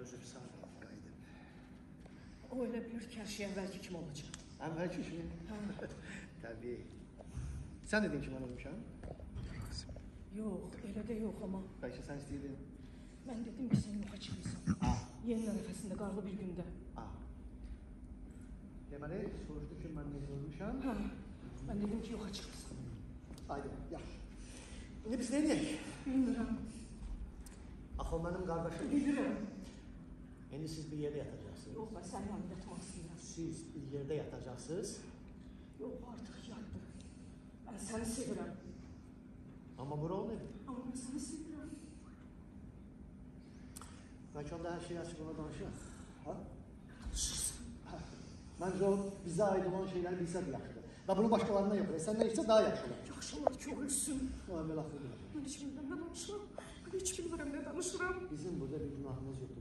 özür sağlam qayıdıb. O elə bilir ki, hər şey əvvəlki kimi olacaq. Əvvəlki kimi? Təbii. Sən dedin ki, mən olmuşam? Yox, elə də yox amma. Bəlkə sən istəyirdin? Mən dedim ki, sən yoxa çıxırsan. Yeni ərəfəsində, qarlı bir gündə. Deməli, soruşdu ki, mən necə olmuşam? Mən dedim ki, yoxa çıxırsan. Haydi, yaxşı. İndi biz nə edək? Bilmirəm. Axı o mənim qardaşım. Bilirəm. İndi siz bir yerdə yatacaqsınız. Yox, mən sənin yanında yatmaq istəyirəm. Siz bir yerdə yatacaqsınız. Yox, artıq yatdım. Mən səni sevirəm. Amma bura olmayıb. Amma mən səni sevirəm. Bəlkə onda hər şey açıq ona danışaq. Danışırsan. Məncə o bizə aid olan şeyləri bilsə də yaxşıdır. Və bunu başqalarına yapılır. Sən nə etsə daha yaxşı olar. Yaxşı olar ki, ölsün. O əvvəl axı bilir. Mən heç bilmirəm nə danışıram. Mən heç bilmirəm nə danışıram. Bizim burada bir günahımız yoxdur.